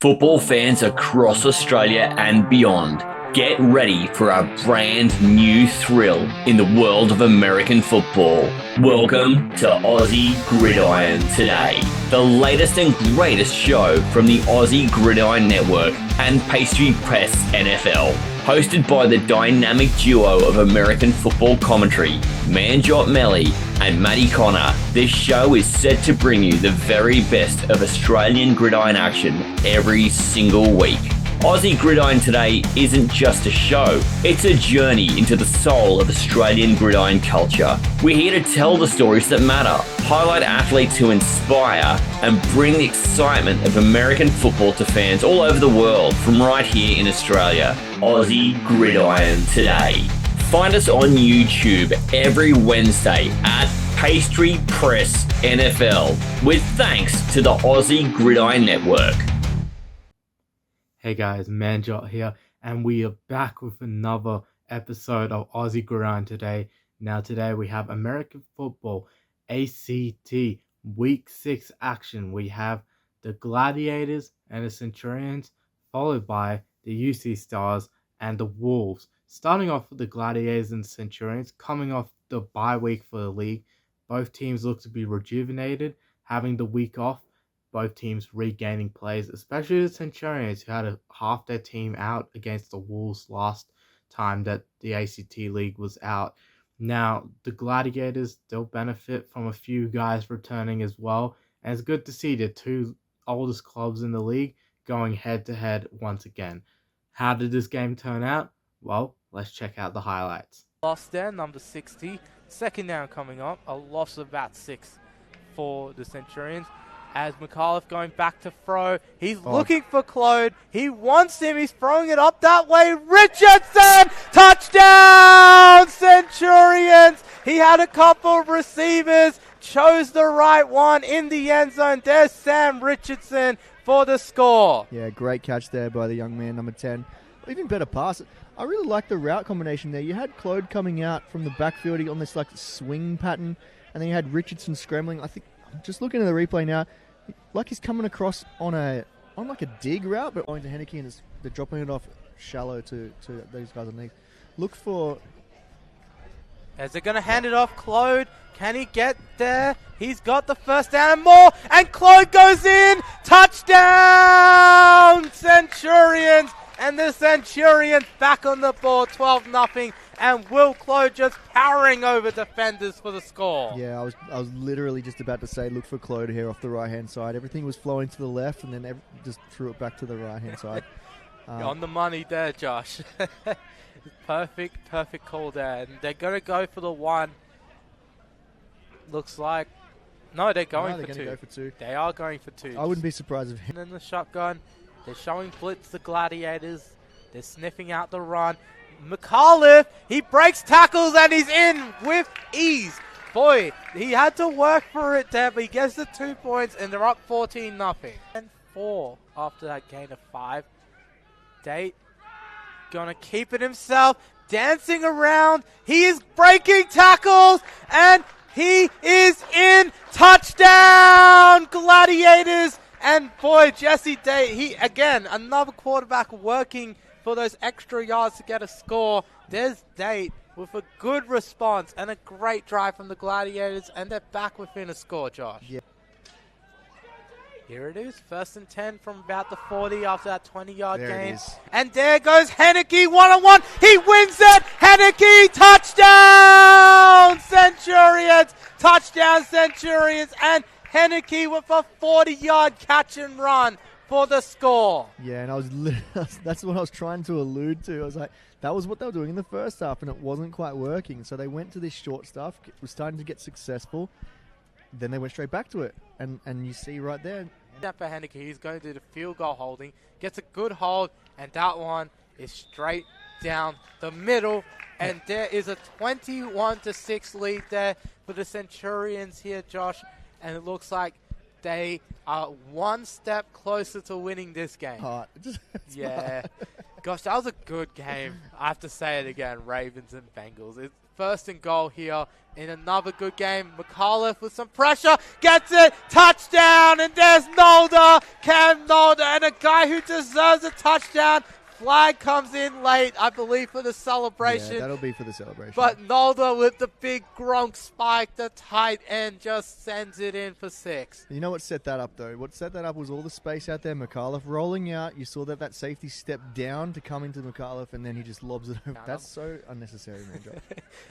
Football fans across Australia and beyond, get ready for a brand new thrill in the world of American football. Welcome to Aussie Gridiron Today, the latest and greatest show from the Aussie Gridiron Network and Pastry Press NFL. Hosted by the dynamic duo of American football commentary, Manjot Melly and Matty Connor, this show is set to bring you the very best of Australian gridiron action every single week. Aussie Gridiron Today isn't just a show, it's a journey into the soul of Australian gridiron culture. We're here to tell the stories that matter, highlight athletes who inspire, and bring the excitement of American football to fans all over the world from right here in Australia. Aussie Gridiron Today. Find us on YouTube every Wednesday at Pastry Press NFL, with thanks to the Aussie Gridiron Network. Hey guys, Manjot here, and we are back with another episode of Aussie Gridiron Today. Now today we have American football, ACT, Week 6 action. We have the Gladiators and the Centurions, followed by the UC Stars and the Wolves. Starting off with the Gladiators and Centurions, coming off the bye week for the league. Both teams look to be rejuvenated, having the week off. Both teams regaining players, especially the Centurions, who had half their team out against the Wolves last time that the ACT League was out. Now, the Gladiators, they'll benefit from a few guys returning as well, and it's good to see the two oldest clubs in the league going head-to-head once again. How did this game turn out? Well, let's check out the highlights. Lost there, number 60. Second down coming up, a loss of about 6 for the Centurions. As McAuliffe going back to throw. He's looking for Claude. He wants him. He's throwing it up that way. Richardson! Touchdown! Centurions! He had a couple of receivers. Chose the right one in the end zone. There's Sam Richardson for the score. Yeah, great catch there by the young man, number 10. Even better pass. I really like the route combination there. You had Claude coming out from the backfield on this like swing pattern, and then you had Richardson scrambling. I think, just looking at the replay now, like he's coming across on like a dig route, but going to Henneke and they're dropping it off shallow to these guys underneath. Look for... As they're going to hand it off, Claude. Can he get there? He's got the first down and more, and Claude goes in. Touchdown! Centurions! And the Centurions back on the board, 12-0. And Will Claude just powering over defenders for the score. Yeah, I was literally just about to say, look for Claude here off the right-hand side. Everything was flowing to the left, and then just threw it back to the right-hand side. On the money there, Josh. Perfect call there. And they're going to go for the one. Looks like... No, they're going for two. Go for two. They are going for two. I wouldn't be surprised if... And then the shotgun. They're showing blitz the Gladiators. They're sniffing out the run. McAuliffe, he breaks tackles and he's in with ease. Boy, he had to work for it there, but he gets the 2 points and they're up 14-0. And 4 after that gain of 5. Date gonna keep it himself, dancing around. He is breaking tackles and he is in. Touchdown, Gladiators. And boy, Jesse Date, he again, another quarterback working for those extra yards to get a score. There's Date with a good response and a great drive from the Gladiators, and they're back within a score, Josh. Yeah. Here it is, 1st and 10 from about the 40 after that 20-yard gain. And there goes Henneke, one-on-one. He wins it. Henneke, touchdown, Centurions. Touchdown, Centurions. And Henneke with a 40-yard catch and run for the score. Yeah, and that's what I was trying to allude to. I was like, that was what they were doing in the first half, and it wasn't quite working. So they went to this short stuff. It was starting to get successful. Then they went straight back to it. And you see right there. That for Henneke, he's going to do the field goal holding. Gets a good hold, and that one is straight down the middle. And there is a 21-6 lead there for the Centurions here, Josh. And it looks like they are one step closer to winning this game. Hard. Yeah. Gosh, that was a good game. I have to say it again, Ravens and Bengals. It's first and goal here in another good game. McAuliffe with some pressure, gets it, touchdown, and there's Nolder, Cam Nolder, and a guy who deserves a touchdown. Flag comes in late, I believe, for the celebration. Yeah, that'll be for the celebration. But Nolder with the big Gronk spike, the tight end just sends it in for 6. You know what set that up, though? What set that up was all the space out there. McAuliffe rolling out. You saw that safety stepped down to come into McAuliffe, and then he just lobs it over. That's so unnecessary, man.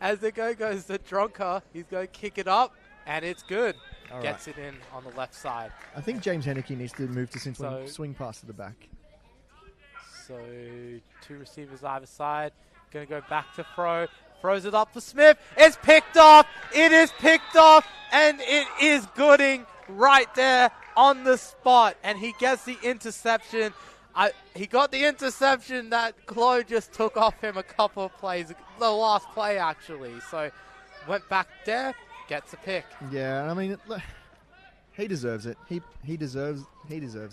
As the go goes the Dronker, he's going to kick it up, and it's good. All Gets right. it in on the left side. I think James Henneke needs to move to swing pass to the back. So 2 receivers either side. Going to go back to Fro. Throws it up for Smith. It's picked off. It is picked off. And it is Gooding right there on the spot. And he gets the interception. He got the interception that Chloe just took off him a couple of plays. The last play, actually. So went back there. Gets a pick. Yeah, I mean, he deserves it. He deserves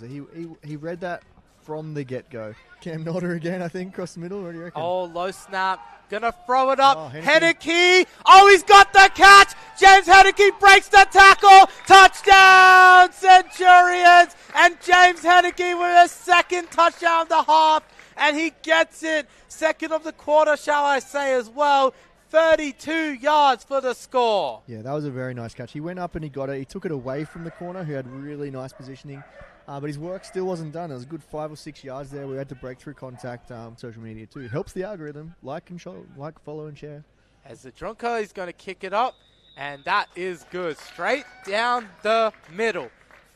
it. He read that from the get-go. Cam Nolder again, I think, across the middle. What do you reckon? Oh, low snap. Gonna throw it up. Oh, Henneke. Oh, he's got the catch. James Henneke breaks the tackle. Touchdown, Centurions. And James Henneke with a second touchdown of the half. And he gets it. Second of the quarter, shall I say, as well. 32 yards for the score. Yeah, that was a very nice catch. He went up and he got it. He took it away from the corner, who had really nice positioning. But his work still wasn't done. It was a good 5 or 6 yards there. We had to break through contact. Social media too helps the algorithm. Like, follow, and share. As the Dronko is going to kick it up, and that is good. Straight down the middle.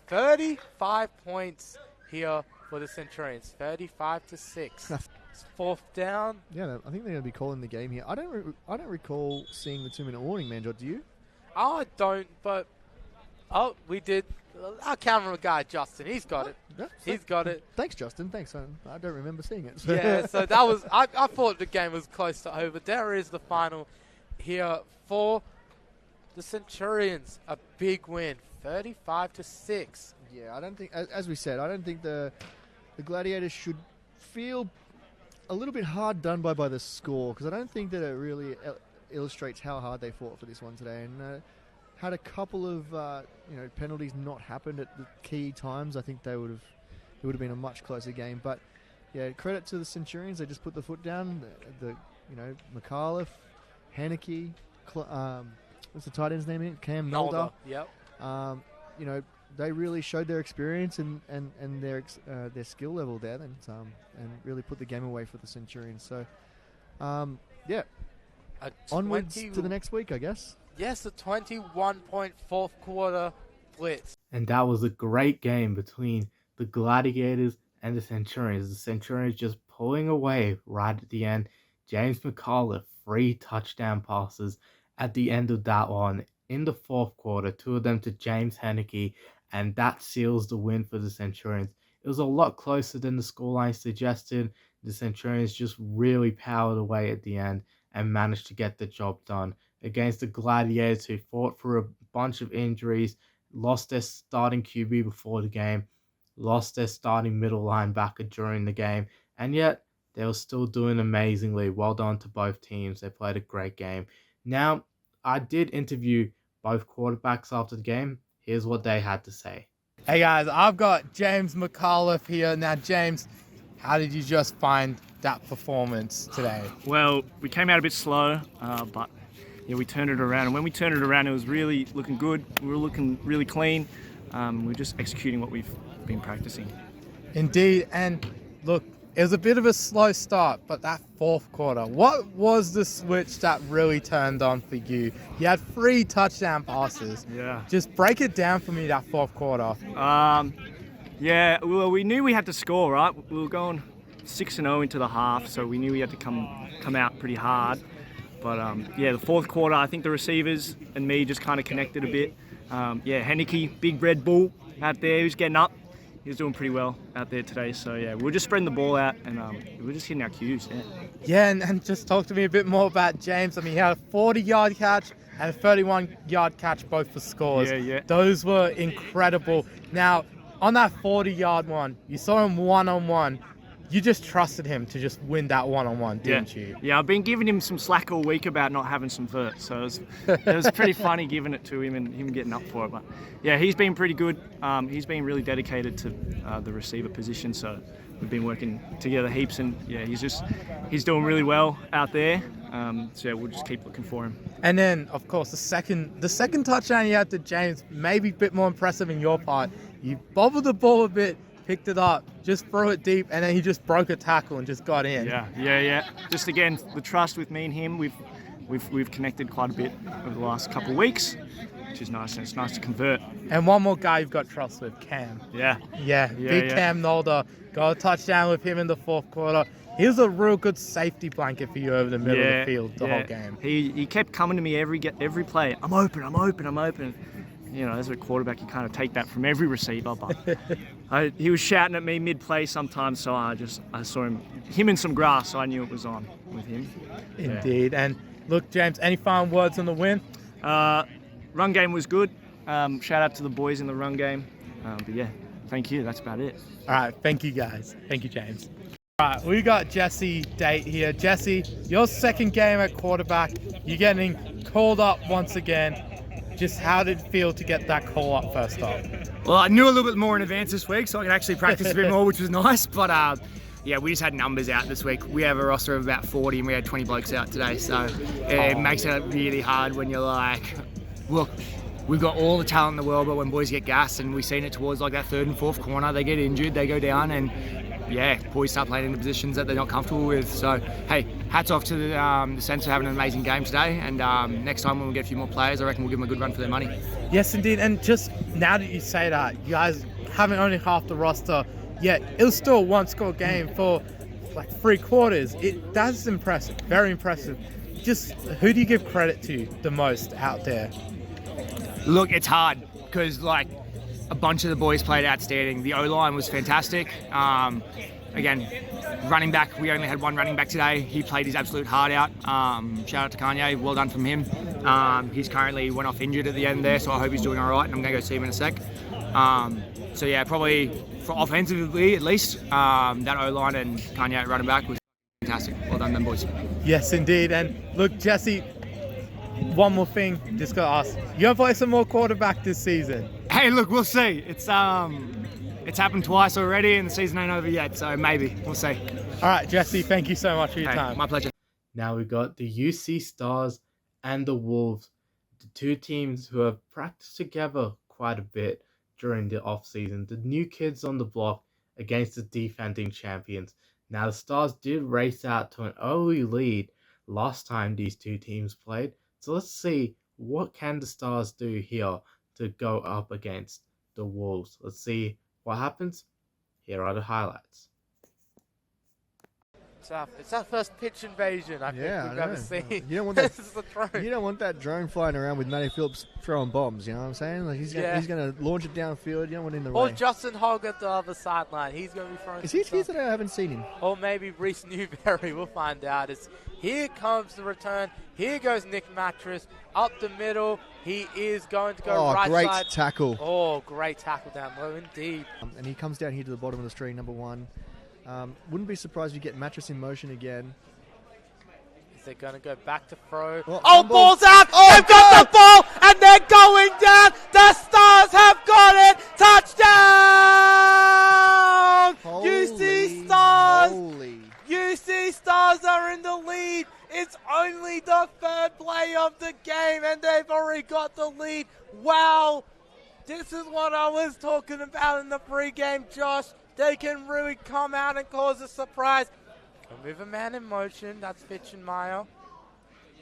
35 points here for the Centurions. 35-6. It's 4th down. Yeah, I think they're going to be calling the game here. I don't recall seeing the 2-minute warning, Manjot. Do you? Oh, I don't, but we did. Our camera guy, Justin, he's got it. Yeah, He's got it. Thanks, Justin. Thanks. I don't remember seeing it. Yeah, so that was. I thought the game was close to over. There is the final here for the Centurions. A big win, 35-6. Yeah, I don't think, as we said, I don't think the Gladiators should feel a little bit hard done by the score, because I don't think that it really illustrates how hard they fought for this one today. And had a couple of penalties not happened at the key times, I think it would have been a much closer game. But yeah, credit to the Centurions. They just put the foot down. McAuliffe, Henneke, what's the tight end's name again? Cam Nolder. Yep. They really showed their experience and their skill level there, and really put the game away for the Centurions. So, onwards to the next week, I guess. Yes, a 21-point fourth quarter blitz. And that was a great game between the Gladiators and the Centurions. The Centurions just pulling away right at the end. James McAuliffe, 3 touchdown passes at the end of that one in the fourth quarter, 2 of them to James Henneke, and that seals the win for the Centurions. It was a lot closer than the scoreline suggested. The Centurions just really powered away at the end and managed to get the job done against the Gladiators, who fought through a bunch of injuries, lost their starting QB before the game, lost their starting middle linebacker during the game, and yet they were still doing amazingly. Well done to both teams. They played a great game. Now, I did interview both quarterbacks after the game. Here's what they had to say. Hey guys, I've got James McAuliffe here. Now, James, how did you just find that performance today? Well, we came out a bit slow, but we turned it around. And when we turned it around, it was really looking good. We were looking really clean. We were just executing what we've been practicing. Indeed, and look, it was a bit of a slow start, but that fourth quarter, what was the switch that really turned on for you? You had 3 touchdown passes. Yeah. Just break it down for me, that fourth quarter. Well, we knew we had to score, right? We were going 6-0 into the half, so we knew we had to come out pretty hard. But the fourth quarter, I think the receivers and me just kind of connected a bit. Henneke, big Red Bull out there, he was getting up. He was doing pretty well out there today. So, we were just spreading the ball out and we were just hitting our cues. Yeah, and just talk to me a bit more about James. I mean, he had a 40-yard catch and a 31-yard catch, both for scores. Yeah. Those were incredible. Now, on that 40-yard one, you saw him one-on-one. you just trusted him to just win that one-on-one, didn't you? Yeah, I've been giving him some slack all week about not having some vert, so it was pretty funny giving it to him and him getting up for it. But yeah, he's been pretty good. He's been really dedicated to the receiver position, so we've been working together heaps, and yeah, he's doing really well out there. So yeah, we'll just keep looking for him. And then, of course, the second touchdown you had to James, maybe a bit more impressive in your part. You bobbled the ball a bit, picked it up, just threw it deep, and then he just broke a tackle and just got in. Yeah. Just again, the trust with me and him, we've connected quite a bit over the last couple of weeks, which is nice, and it's nice to convert. And one more guy you've got trust with, Cam. Yeah. Cam Nolder. Got a touchdown with him in the fourth quarter. He was a real good safety blanket for you over the middle of the field the whole game. He kept coming to me every play. I'm open. You know, as a quarterback, you kind of take that from every receiver, but he was shouting at me mid-play sometimes, so I saw him in some grass, so I knew it was on with him. Indeed. And look, James, any final words on the win? Run game was good. Shout out to the boys in the run game. But yeah, thank you. That's about it. All right, thank you guys. Thank you, James. All right, we got Jesse Date here. Jesse, your second game at quarterback. You're getting called up once again. Just how did it feel to get that call up first off? Well, I knew a little bit more in advance this week, so I could actually practice a bit more, which was nice. But yeah, we just had numbers out this week. We have a roster of about 40, and we had 20 blokes out today. So it makes it really hard when you're like, look, we've got all the talent in the world, but when boys get gassed, and we've seen it towards like that third and fourth corner, they get injured, they go down, and yeah, boys start playing in the positions that they're not comfortable with. So, hey, hats off to the Cents for having an amazing game today. And next time when we get a few more players, I reckon we'll give them a good run for their money. Yes, indeed. And just now that you say that, you guys having only half the roster, yet it was still a one-score game for like 3 quarters. That's impressive, very impressive. Just who do you give credit to the most out there? Look, it's hard because like a bunch of the boys played outstanding. The O-line was fantastic. Again, running back, we only had one running back today. He played his absolute heart out. Shout out to Kanye, well done from him. He's currently went off injured at the end there, so I hope he's doing all right, and I'm going to go see him in a sec. So yeah, probably for offensively at least, that O-line and Kanye running back was fantastic. Well done, them boys. Yes, indeed. And look, Jesse, one more thing, just got to ask. You going to play some more quarterback this season? Hey, look, we'll see. It's happened twice already and the season ain't over yet, so maybe. We'll see. All right, Jesse, thank you so much for your time. My pleasure. Now we've got the UC Stars and the Wolves, the two teams who have practiced together quite a bit during the off-season. The new kids on the block against the defending champions. Now the Stars did race out to an early lead last time these two teams played. So let's see, what can the Stars do here to go up against the Wolves? Let's see what happens. Here are the highlights. It's our first pitch invasion I think we've ever seen. You don't want that. You don't want that drone flying around with Matty Phillips throwing bombs. You know what I'm saying? Like he's going to launch it downfield. You don't want it in the Or rain. Justin Hogg at the other sideline. He's going to be throwing. Is he here today? I haven't seen him. Or maybe Reese Newberry. We'll find out. Here comes the return. Here goes Nick Mattress up the middle. He is going to go right great side. Tackle. Oh, great tackle down low indeed. And he comes down here to the bottom of the string, number 1. Wouldn't be surprised if you get Mattress in motion again. Is they going to go back to throw? Oh, ball's out! They've got the ball, and they're going down! The Stars have got it! Touchdown! UC Stars! Holy. UC Stars are in the lead! It's only the third play of the game, and they've already got the lead. Wow! This is what I was talking about in the pregame, Josh. They can really come out and cause a surprise. Gonna move a man in motion. That's Fitchenmeyer.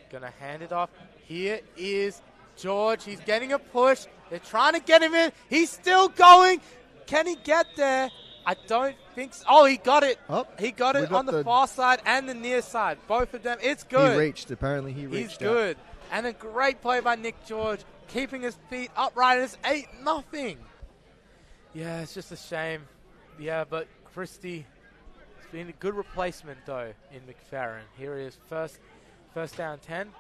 Gonna hand it off. Here is George. He's getting a push. They're trying to get him in. He's still going. Can he get there? I don't think so. Oh, he got it. Oh, he got it on the far side and the near side. Both of them. It's good. He reached. Apparently he reached. He's good. And a great play by Nick George, keeping his feet upright. It's 8-0. Yeah, it's just a shame. Yeah, but Christie has been a good replacement, though, in McFerrin. Here he is, first down 10.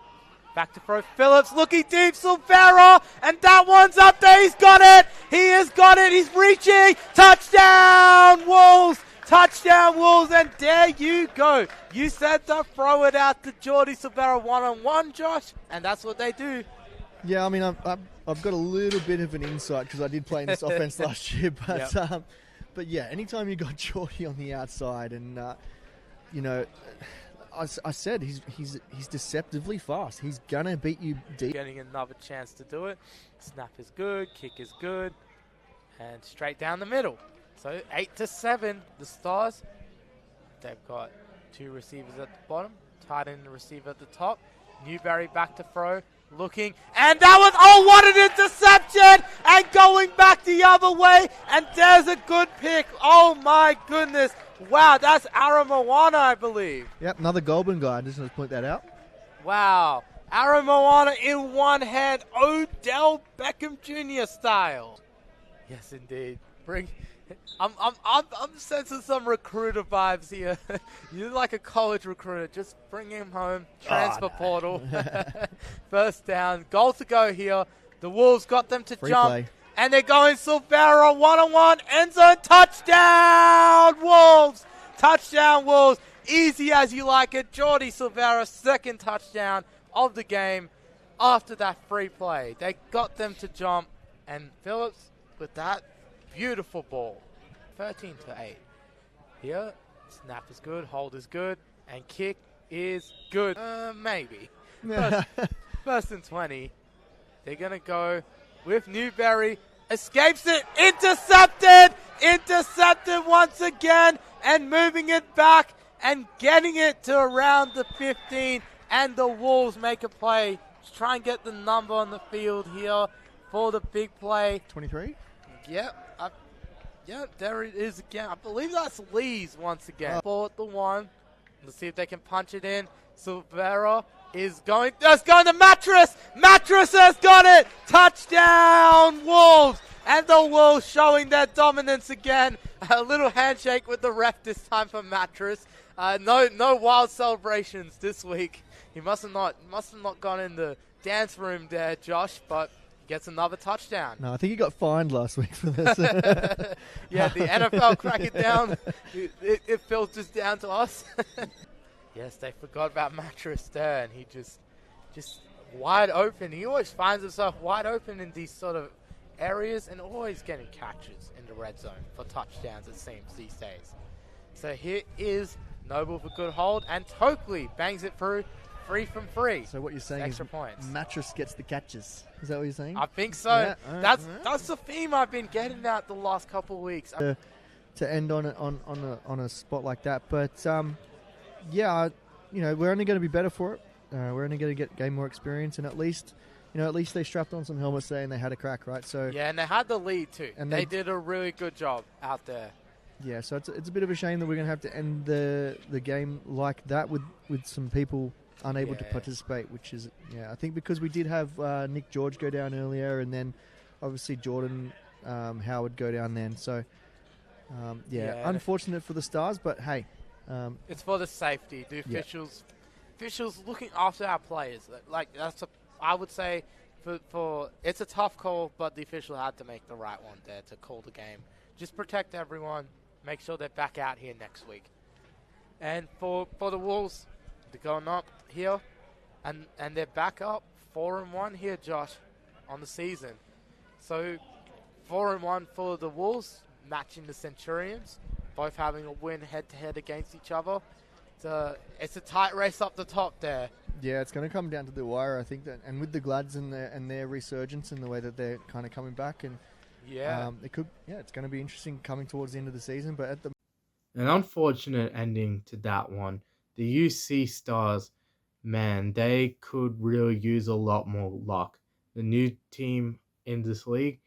Back to throw. Phillips looking deep. Silvera, and that one's up there. He's got it. He has got it. He's reaching. Touchdown, Wolves. Touchdown Wolves, and there you go. You said to throw it out to Jordy Silvera one-on-one, Josh, and that's what they do. Yeah, I mean, I've got a little bit of an insight because I did play in this offense last year. But yeah, anytime you got Jordy on the outside, and you know, I said he's deceptively fast. He's gonna beat you deep. Getting another chance to do it. Snap is good, kick is good, and straight down the middle. So 8-7, the Stars. They've got 2 receivers at the bottom, tight end and receiver at the top. Newberry back to throw, looking, and that was, oh, what an interception! And going back the other way, and there's a good pick. Oh my goodness. Wow, that's Aramoana, I believe. Yep, another Goulburn guy. I just want to point that out. Wow. Aramoana in one hand, Odell Beckham Jr. style. Yes, indeed. I'm sensing some recruiter vibes here. You're like a college recruiter. Just bring him home. Transfer portal. First down. Goal to go here. The Wolves got them to Free jump. play. And they're going Silvera one-on-one. End zone touchdown, Wolves. Touchdown, Wolves. Easy as you like it. Jordy Silvera, second touchdown of the game after that free play. They got them to jump. And Phillips with that beautiful ball. 13-8. Here, snap is good, hold is good, and kick is good. Maybe. First and 20. They're going to go with Newberry. Escapes it. Intercepted. Intercepted once again. And moving it back and getting it to around the 15. And the Wolves make a play. Just try and get the number on the field here for the big play. 23? Yep. There it is again. I believe that's Lee's once again. Ball at the 1. Let's see if they can punch it in. Silvera is going. That's going to Mattress. Mattress has got it. Touchdown, Wolves. And the Wolves showing their dominance again. A little handshake with the ref this time for Mattress. No wild celebrations this week. He must have not gone in the dance room there, Josh, but gets another touchdown. No, I think he got fined last week for this. Yeah, the NFL crack it down. It filters down to us. Yes, they forgot about Mattress there, and he just wide open. He always finds himself wide open in these sort of areas and always getting catches in the red zone for touchdowns, it seems, these days. So here is Noble for good hold, and Tokley bangs it through 3 from 3. So what you're saying extra is points. Mattress gets the catches. Is that what you're saying? I think so. Yeah, That's the theme I've been getting out the last couple of weeks. To end on a spot like that, but yeah, we're only going to be better for it. We're only going to gain more experience, and at least they strapped on some helmets there and they had a crack, right? So yeah, and they had the lead too. And they did a really good job out there. Yeah, so it's a bit of a shame that we're going to have to end the game like that with some people unable to participate, which is, I think because we did have Nick George go down earlier, and then obviously Jordan Howard go down then. So, unfortunate for the Stars, but hey. It's for the safety. The officials looking after our players. Like, I would say for it's a tough call, but the official had to make the right one there to call the game. Just protect everyone. Make sure they're back out here next week. And for the Wolves, they're going up here, and they're back up 4-1 here, Josh, on the season. So 4-1 for the Wolves, matching the Centurions, both having a win head-to-head against each other. It's a tight race up the top there. Yeah, it's going to come down to the wire, I think, and with the Glads and their resurgence and the way that they're kind of coming back, and it's going to be interesting coming towards the end of the season. But an unfortunate ending to that one. The UC Stars, man, they could really use a lot more luck. The new team in this league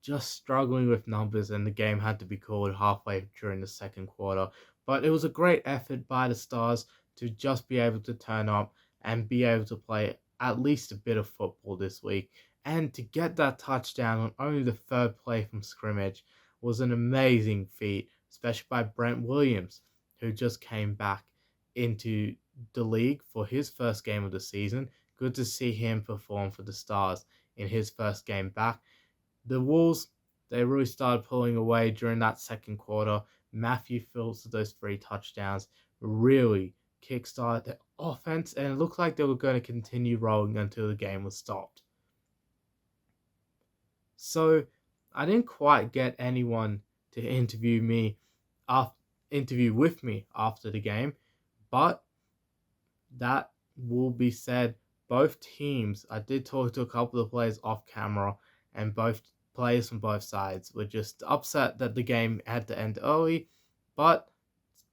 just struggling with numbers, and the game had to be called halfway during the second quarter. But it was a great effort by the Stars to just be able to turn up and be able to play at least a bit of football this week. And to get that touchdown on only the third play from scrimmage was an amazing feat, especially by Brent Williams, who just came back into the league for his first game of the season. Good to see him perform for the Stars in his first game back. The Wolves, they really started pulling away during that second quarter, Matthew Phillips with those 3 touchdowns really kickstarted the offense, and it looked like they were going to continue rolling until the game was stopped. So I didn't quite get anyone to interview with me after the game, but that will be said. Both teams, I did talk to a couple of players off camera, and both players from both sides were just upset that the game had to end early, but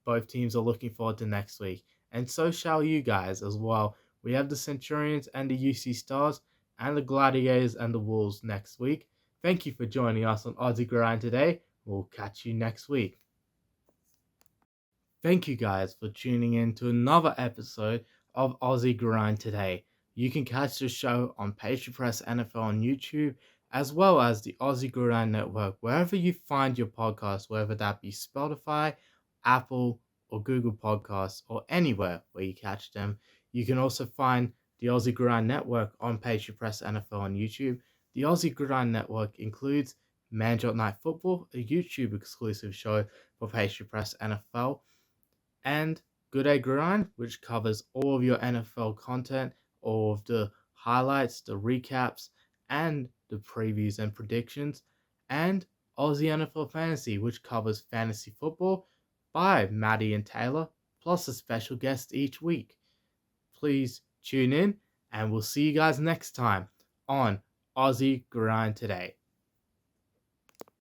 both teams are looking forward to next week, and so shall you guys as well. We have the Centurions and the UC Stars, and the Gladiators and the Wolves next week. Thank you for joining us on Aussie Gridiron today. We'll catch you next week. Thank you guys for tuning in to another episode of Aussie Gridiron today. You can catch the show on Pastry Press NFL on YouTube, as well as the Aussie Gridiron Network, wherever you find your podcast, whether that be Spotify, Apple, or Google Podcasts, or anywhere where you catch them. You can also find the Aussie Gridiron Network on Pastry Press NFL on YouTube. The Aussie Gridiron Network includes Manjot Night Football, a YouTube exclusive show for Pastry Press NFL, and Good Day Gridiron, which covers all of your NFL content, all of the highlights, the recaps, and the previews and predictions, and Aussie NFL Fantasy, which covers fantasy football by Maddie and Taylor, plus a special guest each week. Please tune in, and we'll see you guys next time on Aussie Gridiron Today.